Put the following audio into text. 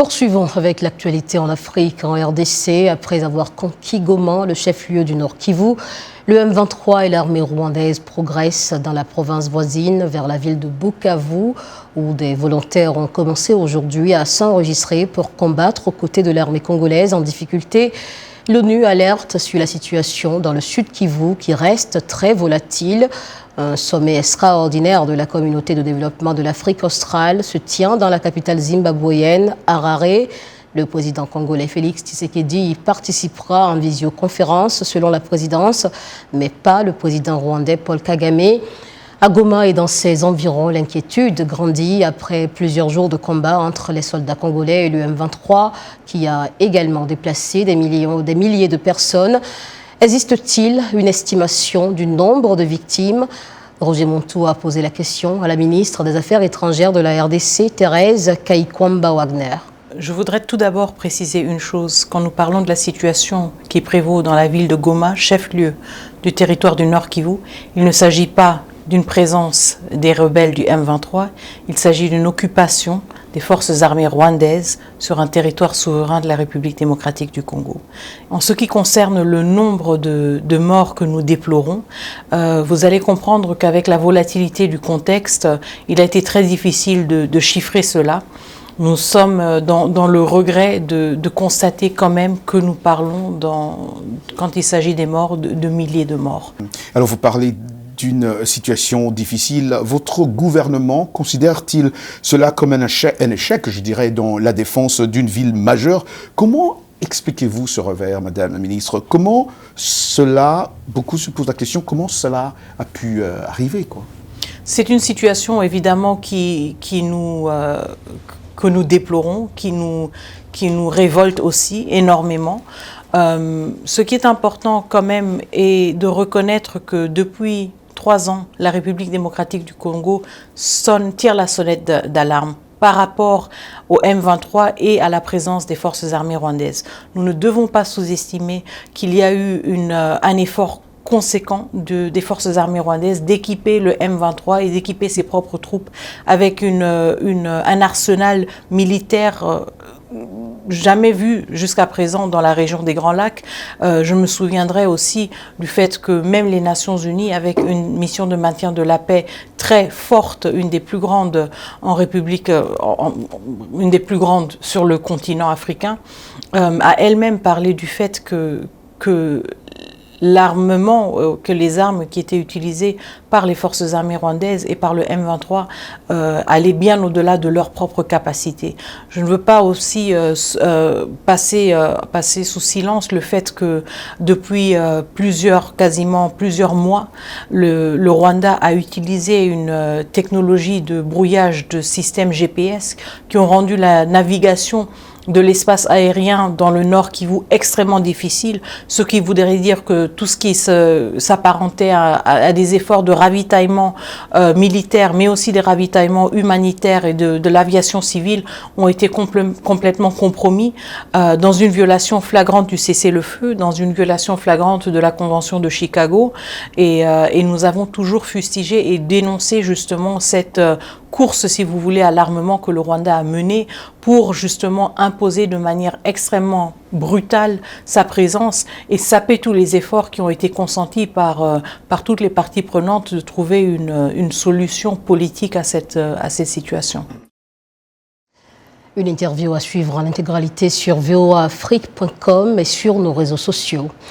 Poursuivons avec l'actualité en Afrique, en RDC. Après avoir conquis Goma, le chef-lieu du Nord Kivu, le M23 et l'armée rwandaise progressent dans la province voisine vers la ville de Bukavu, où des volontaires ont commencé aujourd'hui à s'enregistrer pour combattre aux côtés de l'armée congolaise en difficulté. L'ONU alerte sur la situation dans le sud Kivu qui reste très volatile. Un sommet extraordinaire de la communauté de développement de l'Afrique australe se tient dans la capitale zimbabwéenne, Harare. Le président congolais Félix Tshisekedi y participera en visioconférence selon la présidence, mais pas le président rwandais Paul Kagame. À Goma et dans ses environs, l'inquiétude grandit après plusieurs jours de combat entre les soldats congolais et le M23, qui a également déplacé des milliers de personnes. Existe-t-il une estimation du nombre de victimes? Roger Montou a posé la question à la ministre des Affaires étrangères de la RDC, Thérèse Kaikwamba-Wagner. Je voudrais tout d'abord préciser une chose. Quand nous parlons de la situation qui prévaut dans la ville de Goma, chef-lieu du territoire du Nord Kivu, il ne s'agit pas d'une présence des rebelles du M23, il s'agit d'une occupation des forces armées rwandaises sur un territoire souverain de la République démocratique du Congo. En ce qui concerne le nombre de morts que nous déplorons, vous allez comprendre qu'avec la volatilité du contexte, il a été très difficile de chiffrer cela. Nous sommes dans le regret de constater quand même que nous parlons, quand il s'agit des morts, de milliers de morts. Alors vous parlez d'une situation difficile. Votre gouvernement considère-t-il cela comme un échec, je dirais, dans la défense d'une ville majeure? Comment expliquez-vous ce revers, Madame la Ministre? Comment cela, beaucoup se posent la question, comment cela a pu arriver, quoi? C'est une situation évidemment que nous déplorons, qui nous révolte aussi énormément. Ce qui est important quand même est de reconnaître que depuis 3 ans, la République démocratique du Congo tire la sonnette d'alarme par rapport au M23 et à la présence des forces armées rwandaises. Nous ne devons pas sous-estimer qu'il y a eu un effort conséquent des forces armées rwandaises d'équiper le M23 et d'équiper ses propres troupes avec un arsenal militaire jamais vu jusqu'à présent dans la région des Grands Lacs. Je me souviendrai aussi du fait que même les Nations Unies, avec une mission de maintien de la paix très forte, une des plus grandes en République, une des plus grandes sur le continent africain, a elle-même parlé du fait que l'armement, que les armes qui étaient utilisées par les forces armées rwandaises et par le M23 allaient bien au-delà de leurs propres capacités. Je ne veux pas aussi passer sous silence le fait que depuis quasiment plusieurs mois, le Rwanda a utilisé une technologie de brouillage de systèmes GPS qui ont rendu la navigation de l'espace aérien dans le Nord Kivu extrêmement difficile, ce qui voudrait dire que tout ce qui s'apparentait à des efforts de ravitaillement militaire, mais aussi des ravitaillements humanitaires et de l'aviation civile ont été complètement compromis dans une violation flagrante du cessez-le-feu, dans une violation flagrante de la Convention de Chicago. Et nous avons toujours fustigé et dénoncé justement cette course, si vous voulez, à l'armement que le Rwanda a menée pour justement imposer de manière extrêmement brutale sa présence et saper tous les efforts qui ont été consentis par toutes les parties prenantes de trouver une solution politique à cette situation. Une interview à suivre en intégralité sur voaafrique.com et sur nos réseaux sociaux.